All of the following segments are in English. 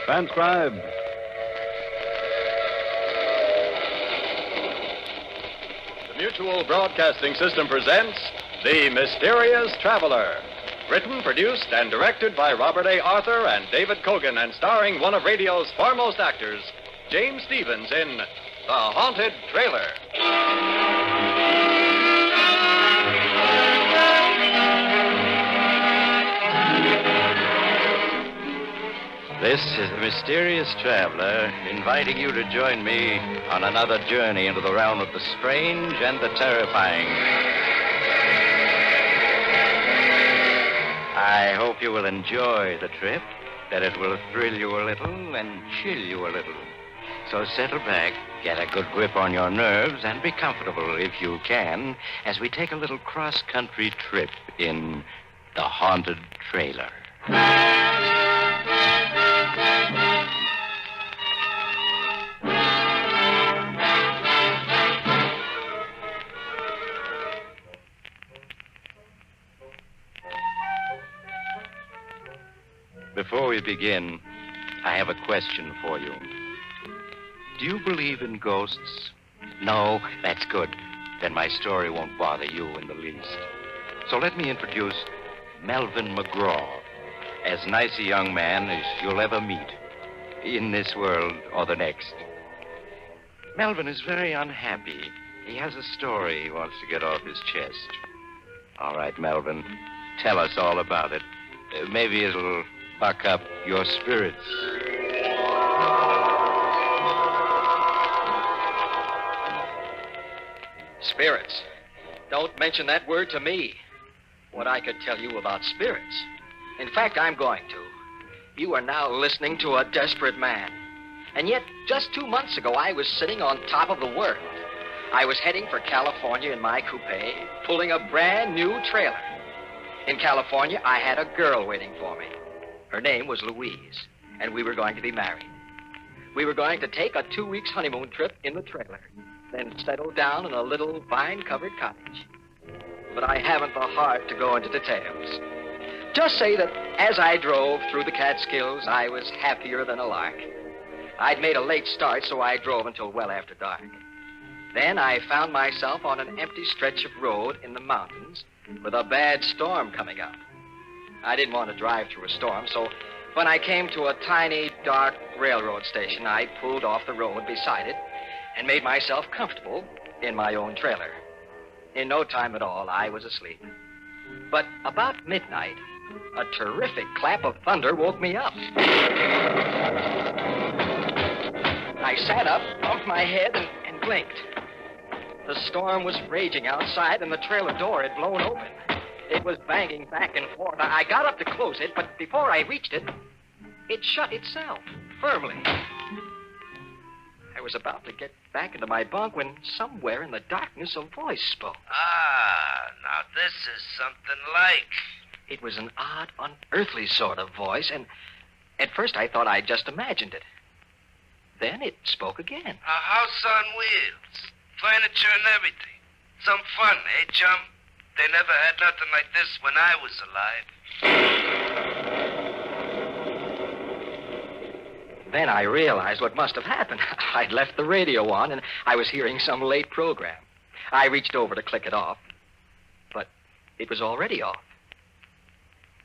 Transcribed. The Mutual Broadcasting System presents The Mysterious Traveler. Written, produced, and directed by Robert A. Arthur and David Cogan, and starring one of radio's foremost actors, James Stevens, in The Haunted Trailer. This is the Mysterious Traveler, inviting you to join me on another journey into the realm of the strange and the terrifying. I hope you will enjoy the trip, that it will thrill you a little and chill you a little. So settle back, get a good grip on your nerves, and be comfortable, if you can, as we take a little cross-country trip in The Haunted Trailer. Before we begin, I have a question for you. Do you believe in ghosts? No? That's good. Then my story won't bother you in the least. So let me introduce Melvin McGraw, as nice a young man as you'll ever meet, in this world or the next. Melvin is very unhappy. He has a story he wants to get off his chest. All right, Melvin, tell us all about it. Maybe it'll buck up your spirits. Spirits. Don't mention that word to me. What I could tell you about spirits. In fact, I'm going to. You are now listening to a desperate man. And yet, just 2 months ago, I was sitting on top of the world. I was heading for California in my coupe, pulling a brand new trailer. In California, I had a girl waiting for me. Her name was Louise, and we were going to be married. We were going to take a 2 weeks honeymoon trip in the trailer, then settle down in a little vine-covered cottage. But I haven't the heart to go into details. Just say that as I drove through the Catskills, I was happier than a lark. I'd made a late start, so I drove until well after dark. Then I found myself on an empty stretch of road in the mountains with a bad storm coming up. I didn't want to drive through a storm, so when I came to a tiny, dark railroad station, I pulled off the road beside it and made myself comfortable in my own trailer. In no time at all, I was asleep. But about midnight, a terrific clap of thunder woke me up. I sat up, bumped my head, and blinked. The storm was raging outside, and the trailer door had blown open. It was banging back and forth. I got up to close it, but before I reached it, it shut itself firmly. I was about to get back into my bunk when somewhere in the darkness a voice spoke. Now this is something like. It was an odd, unearthly sort of voice, and at first I thought I'd just imagined it. Then it spoke again. A house on wheels, furniture and everything. Some fun, eh, chum? They never had nothing like this when I was alive. Then I realized what must have happened. I'd left the radio on, and I was hearing some late program. I reached over to click it off, but it was already off.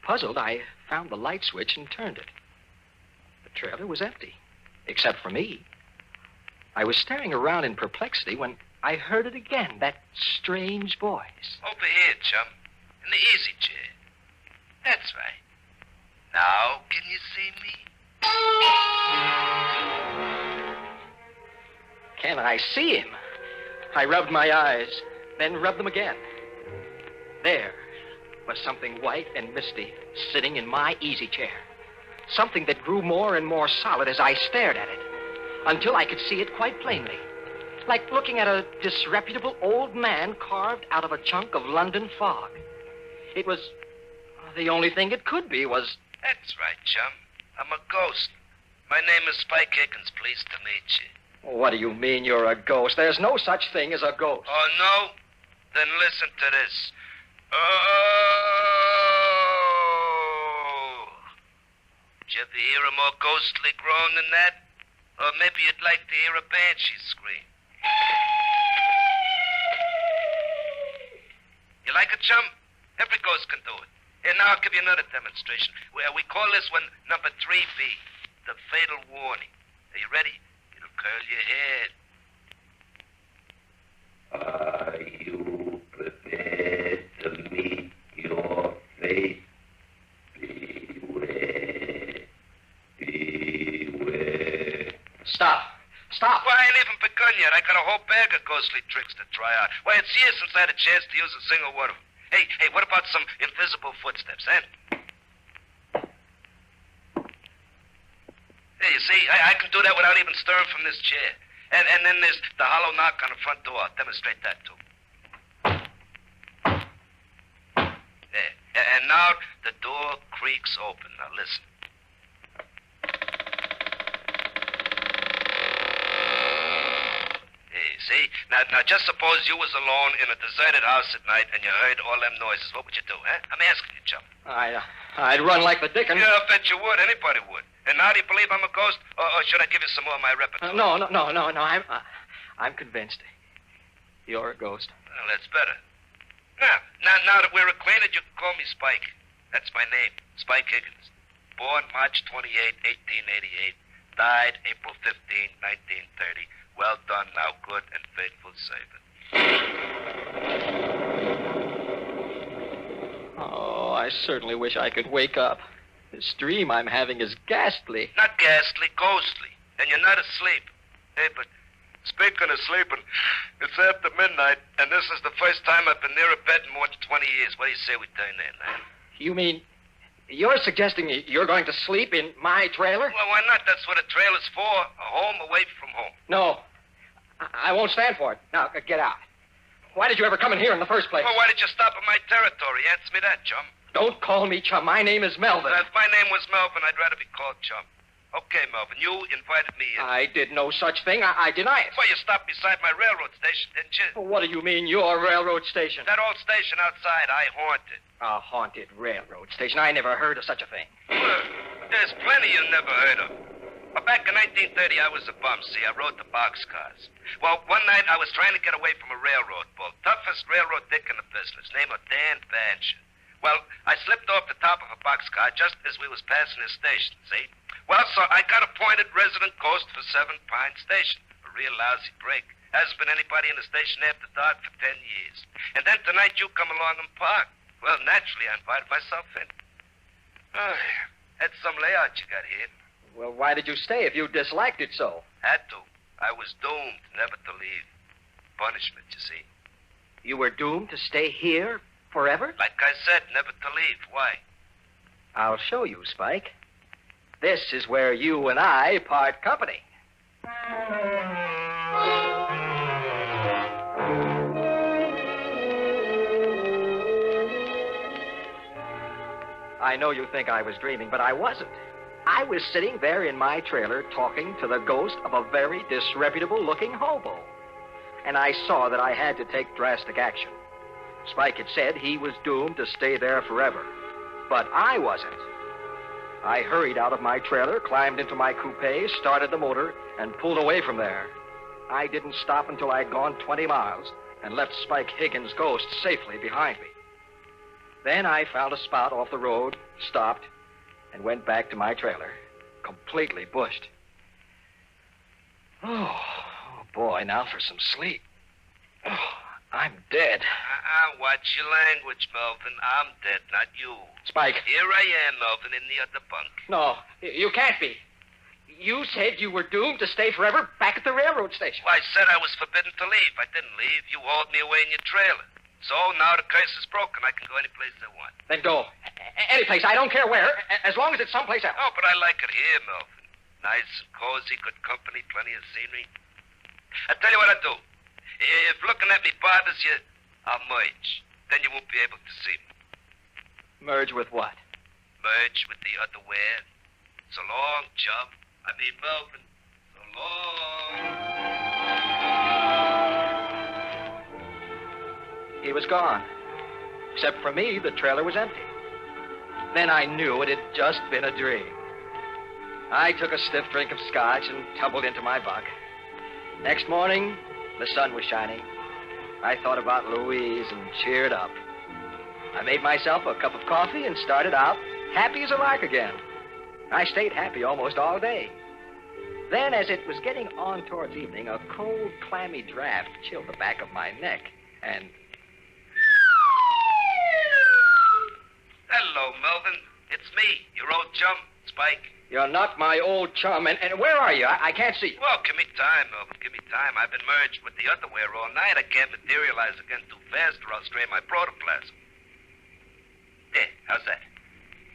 Puzzled, I found the light switch and turned it. The trailer was empty, except for me. I was staring around in perplexity when I heard it again, that strange voice. Over here, chum, in the easy chair. That's right. Now, can you see me? Can I see him? I rubbed my eyes, then rubbed them again. There was something white and misty sitting in my easy chair. Something that grew more and more solid as I stared at it, until I could see it quite plainly. Like looking at a disreputable old man carved out of a chunk of London fog. It was... the only thing it could be was... That's right, chum. I'm a ghost. My name is Spike Higgins. Pleased to meet you. What do you mean you're a ghost? There's no such thing as a ghost. Oh, no? Then listen to this. Oh! Did you ever hear a more ghostly groan than that? Or maybe you'd like to hear a banshee scream. You like it, chum? Every ghost can do it. Here, now I'll give you another demonstration. We call this one number 3B, the fatal warning. Are you ready? It'll curl your head. Are you prepared to meet your fate? Beware. Beware. Stop. Stop. Well, I ain't even begun yet. I got a whole bag of ghostly tricks to try out. Why, it's years since I had a chance to use a single one of them. Hey, what about some invisible footsteps, eh? Hey, you see, I can do that without even stirring from this chair. And then there's the hollow knock on the front door. I'll demonstrate that, too. There. And now the door creaks open. Now, listen. See? Now, just suppose you was alone in a deserted house at night and you heard all them noises. What would you do, eh? I'm asking you, chum. I'd run like the dickens. Yeah, I bet you would. Anybody would. And now do you believe I'm a ghost? Or should I give you some more of my repertoire? No. I'm convinced. You're a ghost. Well, that's better. Now that we're acquainted, you can call me Spike. That's my name, Spike Higgins. Born March 28, 1888. Died April 15, 1930. Well done, thou good and faithful servant. Oh, I certainly wish I could wake up. This dream I'm having is ghastly. Not ghastly, ghostly. And you're not asleep. Hey, but speaking of sleeping, it's after midnight, and this is the first time I've been near a bed in more than 20 years. What do you say we turn in, man? You mean you're suggesting you're going to sleep in my trailer? Well, why not? That's what a trailer's for. A home away from home. No. I won't stand for it. Now, get out. Why did you ever come in here in the first place? Well, why did you stop at my territory? Answer me that, chum. Don't call me chum. My name is Melvin. If my name was Melvin, I'd rather be called chum. Okay, Melvin, you invited me in. I did no such thing. I deny it. Well, you stopped beside my railroad station, didn't you? What do you mean, your railroad station? That old station outside, I haunted. A haunted railroad station? I never heard of such a thing. Well, there's plenty you never heard of. Well, back in 1930, I was a bum, see. I rode the boxcars. Well, one night I was trying to get away from a railroad bull. Toughest railroad dick in the business, name of Dan Banshee. Well, I slipped off the top of a boxcar just as we was passing his station, see? Well, so I got appointed resident ghost for Seven Pine Station. A real lousy break. Hasn't been anybody in the station after dark for 10 years. And then tonight you come along and park. Well, naturally, I invited myself in. Oh, had some layout you got here. Well, why did you stay if you disliked it so? Had to. I was doomed never to leave. Punishment, you see. You were doomed to stay here forever? Like I said, never to leave. Why? I'll show you, Spike. This is where you and I part company. I know you think I was dreaming, but I wasn't. I was sitting there in my trailer talking to the ghost of a very disreputable-looking hobo. And I saw that I had to take drastic action. Spike had said he was doomed to stay there forever. But I wasn't. I hurried out of my trailer, climbed into my coupe, started the motor, and pulled away from there. I didn't stop until I'd gone 20 miles and left Spike Higgins' ghost safely behind me. Then I found a spot off the road, stopped, and went back to my trailer, completely bushed. Oh, boy, now for some sleep. Oh, I'm dead. Watch your language, Melvin. I'm dead, not you. Spike. Here I am, Melvin, in the other bunk. No, you can't be. You said you were doomed to stay forever back at the railroad station. Well, I said I was forbidden to leave. I didn't leave. You hauled me away in your trailer. So now the curse is broken. I can go any place I want. Then go. Any place. I don't care where, as long as it's someplace else. Oh, but I like it here, Melvin. Nice and cozy, good company, plenty of scenery. I'll tell you what I'll do. If looking at me bothers you, I'll merge. Then you won't be able to see me. Merge with what? Merge with the other world. So long, chum. I mean, Melvin. So long. He was gone. Except for me, the trailer was empty. Then I knew it had just been a dream. I took a stiff drink of scotch and tumbled into my bunk. Next morning, the sun was shining. I thought about Louise and cheered up. I made myself a cup of coffee and started out happy as a lark again. I stayed happy almost all day. Then, as it was getting on towards evening, a cold, clammy draft chilled the back of my neck, and... Hello, Melvin. It's me, your old chum, Spike. You're not my old chum, and where are you? I can't see you. Well, give me time, Melvin. Give me time. I've been merged with the otherware all night. I can't materialize again too fast or I'll strain my protoplasm. There, how's that?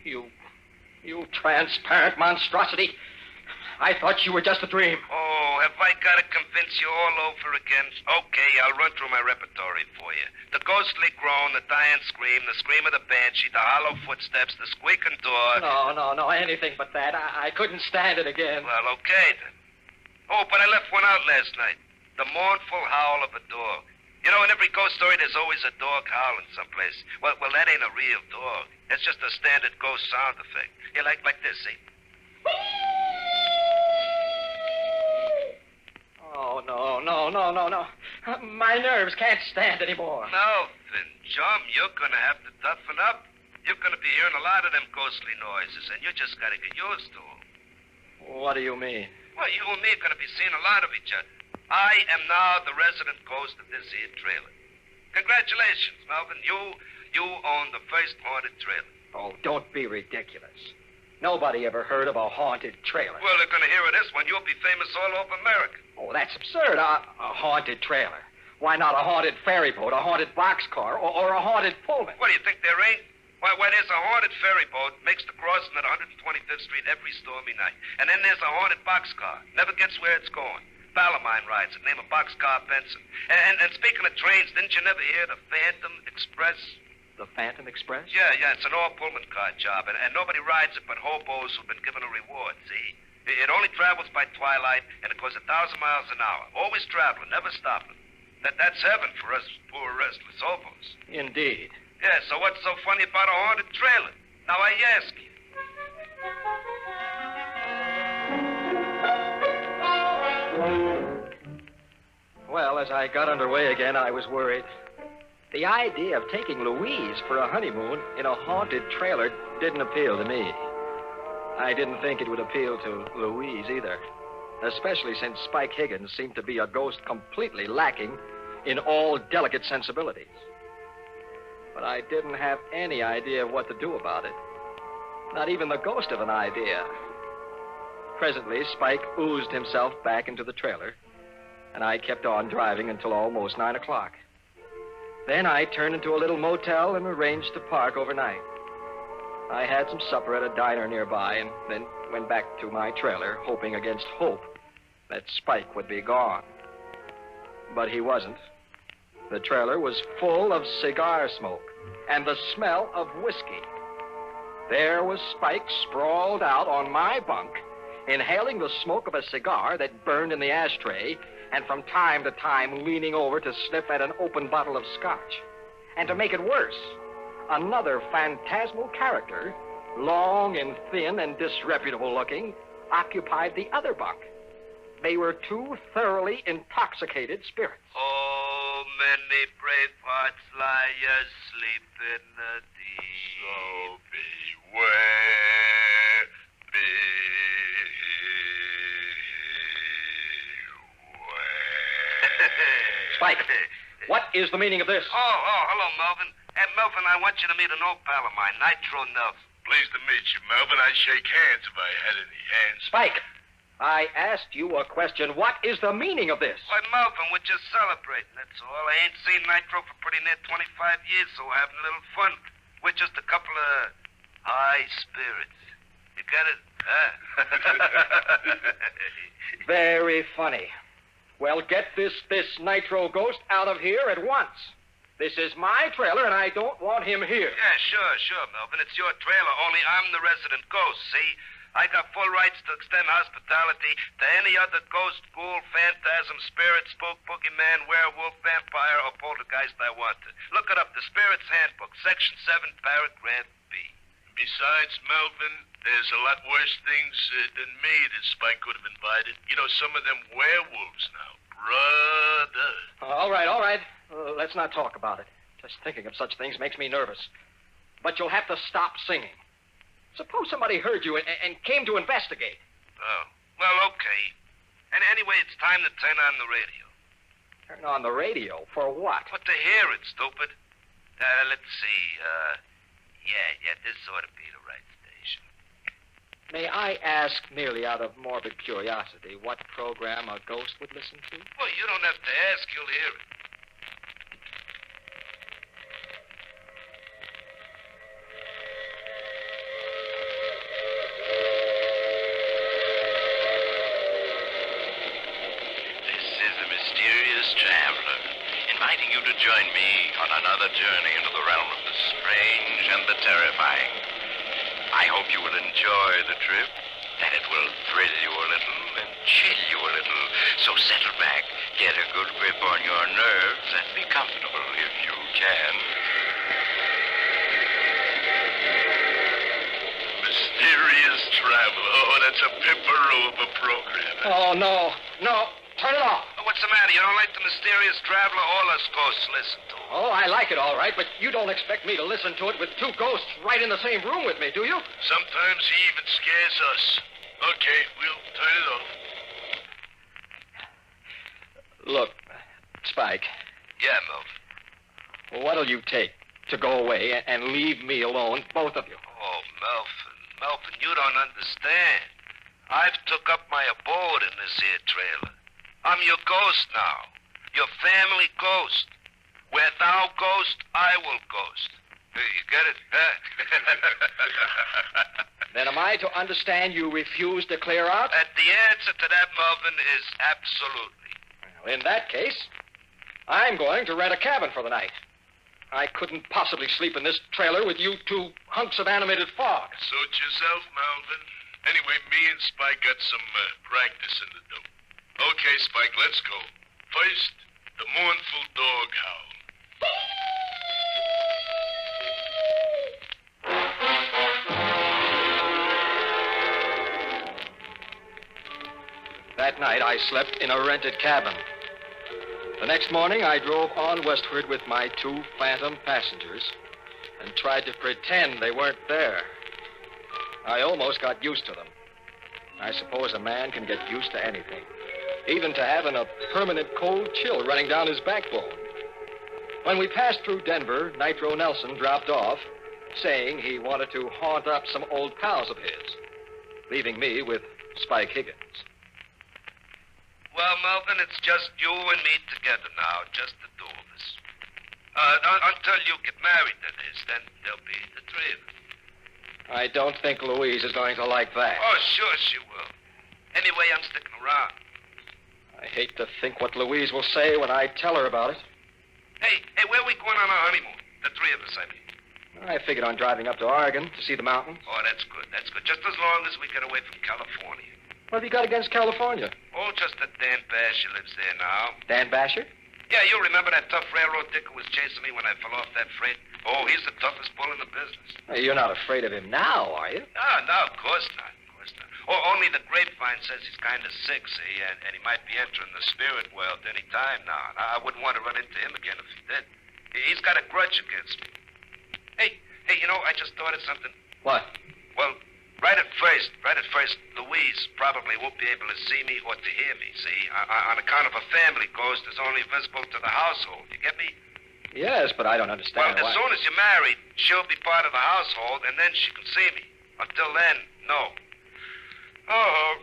You transparent monstrosity. I thought you were just a dream. Oh, have I got to convince you all over again? Okay, I'll run through my repertory for you. The ghostly groan, the dying scream, the scream of the banshee, the hollow footsteps, the squeaking door. No, anything but that. I couldn't stand it again. Well, okay then. Oh, but I left one out last night. The mournful howl of a dog. You know, in every ghost story, there's always a dog howling someplace. Well, that ain't a real dog. It's just a standard ghost sound effect. You like this, see? Oh, no. My nerves can't stand anymore. Melvin, chum, you're gonna have to toughen up. You're gonna be hearing a lot of them ghostly noises, and you just gotta get used to them. What do you mean? Well, you and me are gonna be seeing a lot of each other. I am now the resident ghost of this here trailer. Congratulations, Melvin. You own the first haunted trailer. Oh, don't be ridiculous. Nobody ever heard of a haunted trailer. Well, they're gonna hear of this one. You'll be famous all over America. Oh, that's absurd. A haunted trailer. Why not a haunted ferry boat, a haunted boxcar, or a haunted Pullman? What, do you think there ain't? Why, there's a haunted ferry boat, makes the crossing at 125th Street every stormy night. And then there's a haunted boxcar. Never gets where it's going. Balamine rides it, name a boxcar Benson. And speaking of trains, didn't you never hear the Phantom Express? The Phantom Express? Yeah, it's an all-Pullman car job, and nobody rides it but hobos who've been given a reward, see? It only travels by twilight, and it goes 1,000 miles an hour. Always traveling, never stopping. That's heaven for us poor restless hobos. Indeed. Yeah, so what's so funny about a haunted trailer? Now I ask you. Well, as I got underway again, I was worried. The idea of taking Louise for a honeymoon in a haunted trailer didn't appeal to me. I didn't think it would appeal to Louise either, especially since Spike Higgins seemed to be a ghost completely lacking in all delicate sensibilities. But I didn't have any idea of what to do about it. Not even the ghost of an idea. Presently, Spike oozed himself back into the trailer, and I kept on driving until almost 9 o'clock. Then I turned into a little motel and arranged to park overnight. I had some supper at a diner nearby and then went back to my trailer, hoping against hope that Spike would be gone. But he wasn't. The trailer was full of cigar smoke and the smell of whiskey. There was Spike sprawled out on my bunk, inhaling the smoke of a cigar that burned in the ashtray, and from time to time leaning over to sniff at an open bottle of scotch. And to make it worse, another phantasmal character, long and thin and disreputable looking, occupied the other bunk. They were two thoroughly intoxicated spirits. Oh, many brave hearts lie asleep in the deep. So beware, Spike, what is the meaning of this? Oh, hello, Melvin. Melvin, I want you to meet an old pal of mine, Nitro Nelf. Pleased to meet you, Melvin. I'd shake hands if I had any hands. Spike, I asked you a question. What is the meaning of this? Why, Melvin, we're just celebrating, that's all. I ain't seen Nitro for pretty near 25 years, so we're having a little fun. We're just a couple of high spirits. You get it? Huh? Very funny. Well, get this Nitro ghost out of here at once. This is my trailer, and I don't want him here. Yeah, sure, Melvin. It's your trailer, only I'm the resident ghost, see? I got full rights to extend hospitality to any other ghost, ghoul, phantasm, spirit, spook, boogeyman, werewolf, vampire, or poltergeist I want to. Look it up, the Spirit's Handbook, Section 7, Paragraph B. Besides, Melvin, there's a lot worse things than me that Spike could have invited. You know, some of them werewolves now. Brother. All right. Let's not talk about it. Just thinking of such things makes me nervous. But you'll have to stop singing. Suppose somebody heard you and came to investigate. Oh, well, okay. And anyway, it's time to turn on the radio. Turn on the radio? For what? What to hear it, stupid. Let's see. Yeah, this ought to be the right station. May I ask, merely out of morbid curiosity, what program a ghost would listen to? Well, you don't have to ask. You'll hear it. This is the Mysterious Traveler, inviting you to join me on another journey into the realm of the strange and the terrifying. I hope you will enjoy the trip, that it will thrill you a little and chill you a little. So settle back, get a good grip on your nerves, and be comfortable if you can. Mysterious Traveler. Oh, that's a pipperoo of a program. Oh, no. Turn it off. Oh, what's the matter? You don't like the Mysterious Traveler? All us ghosts listen to it. Oh, I like it all right, but you don't expect me to listen to it with two ghosts right in the same room with me, do you? Sometimes he even scares us. Okay, we'll turn it off. Look, Spike, Yeah, Melvin. what'll you take to go away and leave me alone, both of you? Oh, Melvin, you don't understand. I've took up my abode in this here trailer. I'm your ghost now. Your family ghost. Where thou ghost, I will ghost. Hey, you get it? Huh? Then am I to understand you refuse to clear out? And the answer to that, Melvin, is absolutely. Well, in that case, I'm going to rent a cabin for the night. I couldn't possibly sleep in this trailer with you two hunks of animated fog. Suit yourself, Melvin. Anyway, me and Spike got some practice in the dope. Okay, Spike, let's go. First, the mournful dog howl. That night, I slept in a rented cabin. The next morning, I drove on westward with my two phantom passengers and tried to pretend they weren't there. I almost got used to them. I suppose a man can get used to anything, even to having a permanent cold chill running down his backbone. When we passed through Denver, Nitro Nelson dropped off, saying he wanted to haunt up some old pals of his, leaving me with Spike Higgins. Well, Melvin, it's just you and me together now, just the two of us. Until you get married, that is, then there'll be the three of us. I don't think Louise is going to like that. Oh, sure she will. Anyway, I'm sticking around. I hate to think what Louise will say when I tell her about it. Hey, where are we going on our honeymoon? The three of us, I mean. I figured on driving up to Oregon to see the mountains. Oh, that's good. Just as long as we get away from California. What have you got against California? Oh, just that Dan Basher lives there now. Dan Basher? Yeah, you remember that tough railroad dick who was chasing me when I fell off that freight? Oh, he's the toughest bull in the business. Hey, you're not afraid of him now, are you? No, of course not. Oh, only the grapevine says he's kind of sick, see, and he might be entering the spirit world any time now. I wouldn't want to run into him again if he did. He's got a grudge against me. Hey, you know, I just thought of something. What? Well, right at first, Louise probably won't be able to see me or to hear me, see? On account of a family ghost is only visible to the household. You get me? Yes, but I don't understand Well, why. as soon as you're married, she'll be part of the household, and then she can see me. Until then, no. Oh,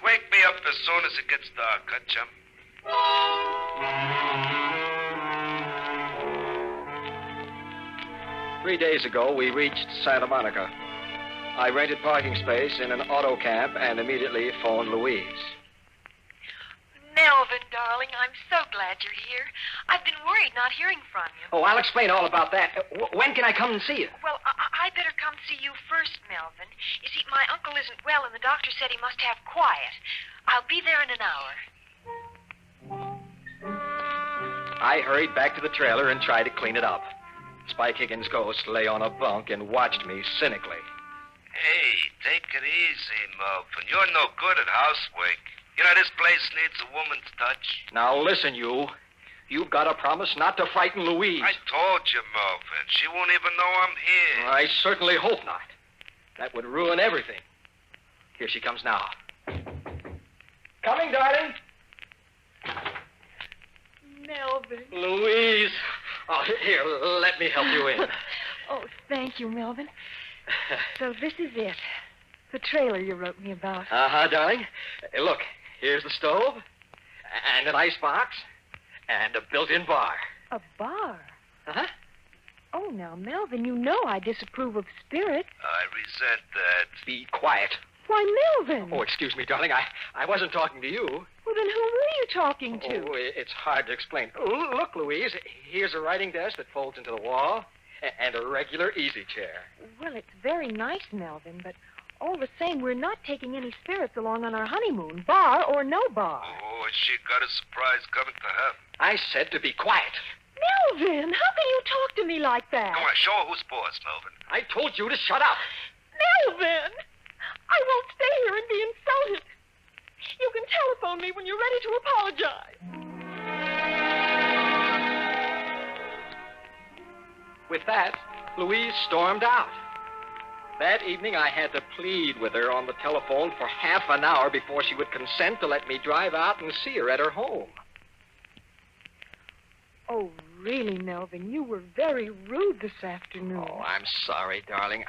wake me up as soon as it gets dark, huh, chum? 3 days ago, we reached Santa Monica. I rented parking space in an auto camp and immediately phoned Louise. Melvin, darling, I'm so glad you're here. I've been worried not hearing from you. Oh, I'll explain all about that. When can I come and see you? Well, I better come see you first, Melvin. You see, my uncle isn't well, and the doctor said he must have quiet. I'll be there in an hour. I hurried back to the trailer and tried to clean it up. Spike Higgins' ghost lay on a bunk and watched me cynically. Hey, take it easy, Melvin. You're no good at housework. You know, this place needs a woman's touch. Now listen, you. You've got to promise not to frighten Louise. I told you, Melvin. She won't even know I'm here. I certainly hope not. That would ruin everything. Here she comes now. Coming, darling. Melvin. Louise. Oh, here, let me help you in. Oh, thank you, Melvin. So this is it. The trailer you wrote me about. Uh-huh, darling. Look, here's the stove, and an icebox, and a built-in bar. A bar? Uh-huh. Oh, now, Melvin, you know I disapprove of spirits. I resent that. Be quiet. Why, Melvin. Oh, excuse me, darling. I wasn't talking to you. Well, then who were you talking to? Oh, it's hard to explain. Look, Louise, here's a writing desk that folds into the wall, and a regular easy chair. Well, it's very nice, Melvin, but all the same, we're not taking any spirits along on our honeymoon, bar or no bar. Oh, she got a surprise coming to her. I said to be quiet. Melvin, how can you talk to me like that? Come on, show her who's boss, Melvin. I told you to shut up. Melvin! I won't stay here and be insulted. You can telephone me when you're ready to apologize. With that, Louise stormed out. That evening, I had to plead with her on the telephone for half an hour before she would consent to let me drive out and see her at her home. Oh, really, Melvin, you were very rude this afternoon. Oh, I'm sorry, darling.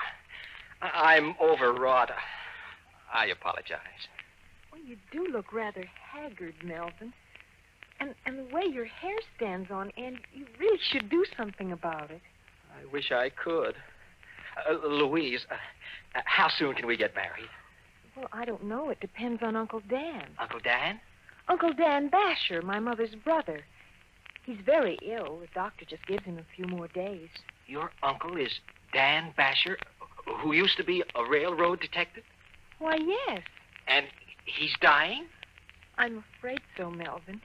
I'm overwrought. I apologize. Well, you do look rather haggard, Melvin. And the way your hair stands on end, you really should do something about it. I wish I could. Louise, how soon can we get married? Well, I don't know. It depends on Uncle Dan. Uncle Dan? Uncle Dan Basher, my mother's brother. He's very ill. The doctor just gives him a few more days. Your uncle is Dan Basher, who used to be a railroad detective? Why, yes. And he's dying? I'm afraid so, Melvin.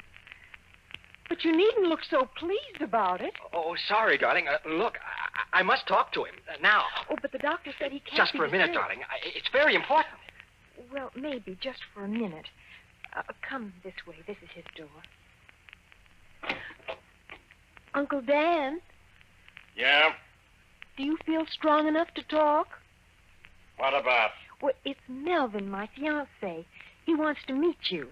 But you needn't look so pleased about it. Oh, sorry, darling. Look, I must talk to him now. Oh, but the doctor said he can't. Just be for a minute, disturbed. darling. It's very important. Well, maybe just for a minute. Come this way. This is his door. Uncle Dan, Yeah? do you feel strong enough to talk? What about? Well, it's Melvin, my fiancé. He wants to meet you.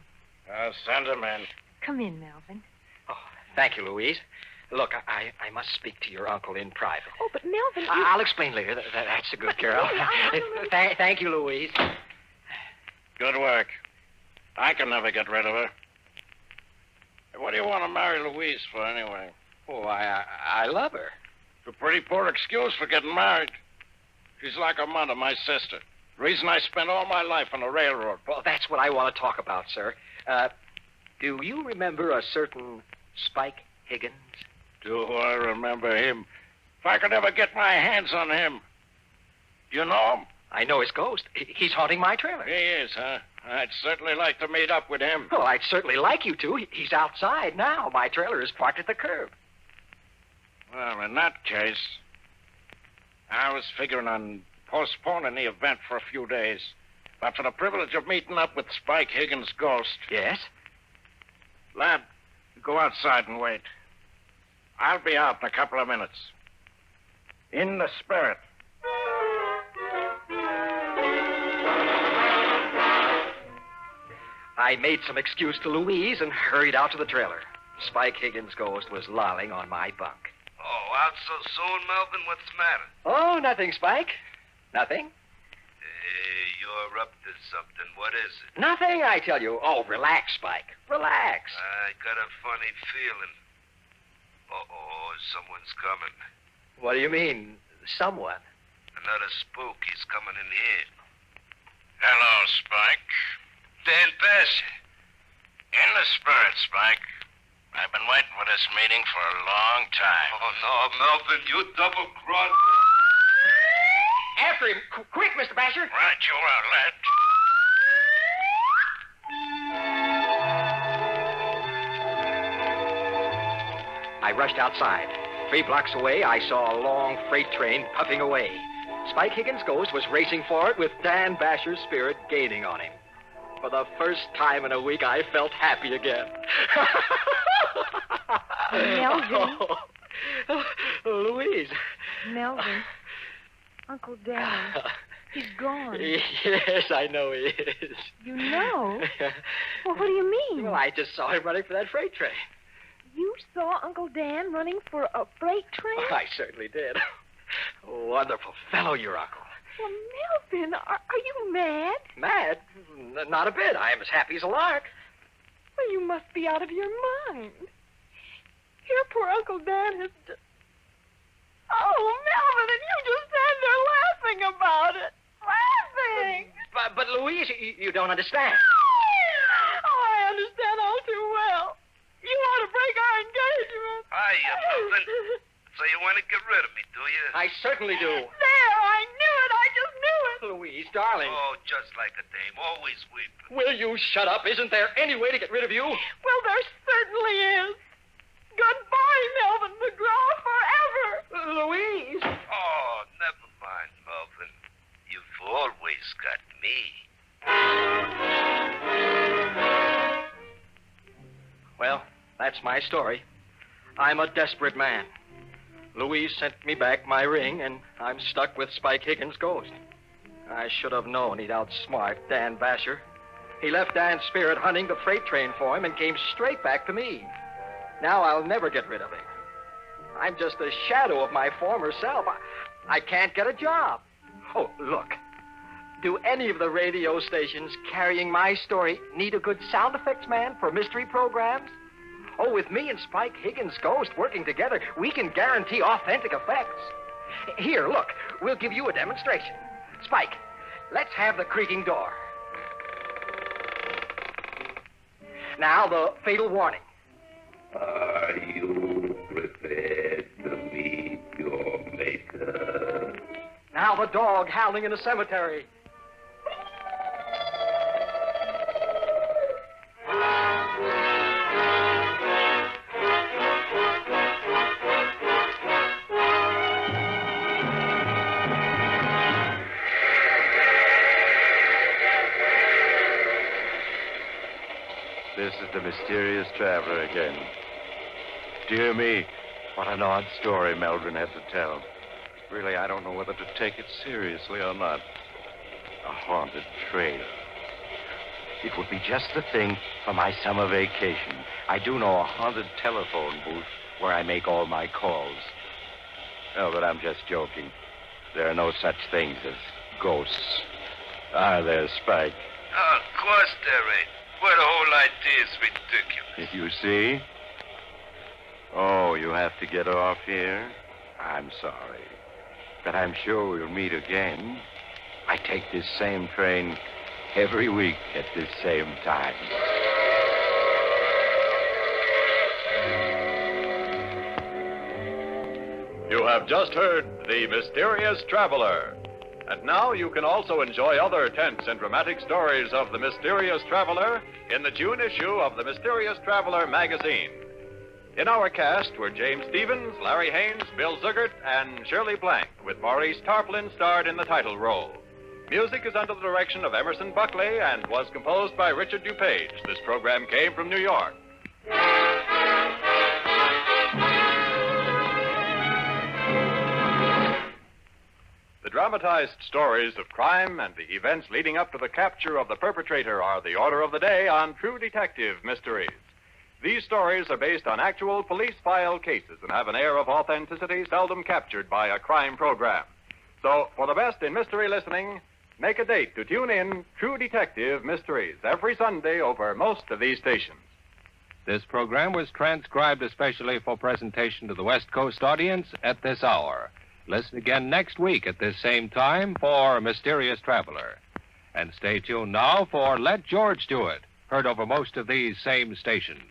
Send him in. Come in, Melvin. Oh, thank you, Louise. Look, I must speak to your uncle in private. Oh, but Melvin, I'll explain later. That's a good girl. Thank you, Louise. Good work. I can never get rid of her. What do you want to marry Louise for, anyway? Oh, I love her. It's a pretty poor excuse for getting married. She's like her mother, my sister. The reason I spent all my life on the railroad. Well, that's what I want to talk about, sir. Do you remember a certain Spike Higgins? Do I remember him? If I could ever get my hands on him. You know him? I know his ghost. He's haunting my trailer. He is, huh? I'd certainly like to meet up with him. Well, I'd certainly like you to. He's outside now. My trailer is parked at the curb. Well, in that case, I was figuring on postponing the event for a few days. But for the privilege of meeting up with Spike Higgins' ghost. Yes? Lad, go outside and wait. I'll be out in a couple of minutes. In the spirit. I made some excuse to Louise and hurried out to the trailer. Spike Higgins' ghost was lolling on my bunk. Oh, out so soon, Melvin? What's the matter? Oh, nothing, Spike. Nothing. You're up to something. What is it? Nothing, I tell you. Oh, relax, Spike. Relax. I got a funny feeling. Uh-oh, someone's coming. What do you mean, someone? Another spook. He's coming in here. Hello, Spike. Dan Basher. In the spirit, Spike. I've been waiting for this meeting for a long time. Oh, no, Melvin, you double-crossed. After him. Quick, Mr. Basher. Right, you are, lad. I rushed outside. 3 blocks away, I saw a long freight train puffing away. Spike Higgins' ghost was racing for it with Dan Basher's spirit gaining on him. For the first time in a week, I felt happy again. Melvin. Louise. Melvin. Uncle Dan. He's gone. Yes, I know he is. You know? Well, what do you mean? Well, I just saw him running for that freight train. You saw Uncle Dan running for a freight train? Oh, I certainly did. Wonderful fellow, your uncle. Well, Melvin, are you mad? Mad? Not a bit. I am as happy as a lark. Well, you must be out of your mind. Here, poor Uncle Dan has just... Oh, Melvin, and you just stand there laughing about it. Laughing! But Louise, you don't understand. Oh, I understand all too well. You want to break our engagement. Hi, Melvin. So you want to get rid of me, do you? I certainly do. There, I knew it. I just knew it. Louise, darling. Oh, just like a dame, always weeping. Will you shut up? Isn't there any way to get rid of you? Well, there certainly is. Goodbye, Melvin McGraw, forever. Louise. Oh, never mind, Melvin. You've always got me. Well, that's my story. I'm a desperate man. Louise sent me back my ring, and I'm stuck with Spike Higgins' ghost. I should have known he'd outsmart Dan Basher. He left Dan's spirit hunting the freight train for him and came straight back to me. Now I'll never get rid of him. I'm just a shadow of my former self. I can't get a job. Oh, look. Do any of the radio stations carrying my story need a good sound effects man for mystery programs? Oh, with me and Spike Higgins' ghost working together, we can guarantee authentic effects. Here, look, we'll give you a demonstration. Spike, let's have the creaking door. Now, the fatal warning. Are you prepared to meet your maker? Now, the dog howling in the cemetery. This is the mysterious traveler again. Dear me, what an odd story Meldrum had to tell. Really, I don't know whether to take it seriously or not. A haunted trail. It would be just the thing for my summer vacation. I do know a haunted telephone booth where I make all my calls. Oh, but I'm just joking. There are no such things as ghosts. Are there, Spike? Oh, of course there ain't. Well, the whole idea is ridiculous. You see? Oh, you have to get off here? I'm sorry. But I'm sure we'll meet again. I take this same train every week at this same time. You have just heard The Mysterious Traveler. And now you can also enjoy other tense and dramatic stories of The Mysterious Traveler in the June issue of The Mysterious Traveler magazine. In our cast were James Stevens, Larry Haynes, Bill Zugert, and Shirley Blank, with Maurice Tarplin starred in the title role. Music is under the direction of Emerson Buckley and was composed by Richard DuPage. This program came from New York. The dramatized stories of crime and the events leading up to the capture of the perpetrator are the order of the day on True Detective Mysteries. These stories are based on actual police file cases and have an air of authenticity seldom captured by a crime program. So, for the best in mystery listening, make a date to tune in True Detective Mysteries every Sunday over most of these stations. This program was transcribed especially for presentation to the West Coast audience at this hour. Listen again next week at this same time for Mysterious Traveler. And stay tuned now for Let George Do It, heard over most of these same stations.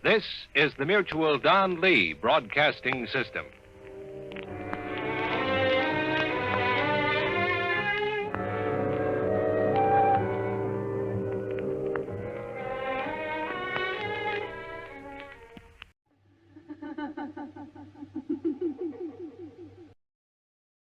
This is the Mutual Don Lee Broadcasting System.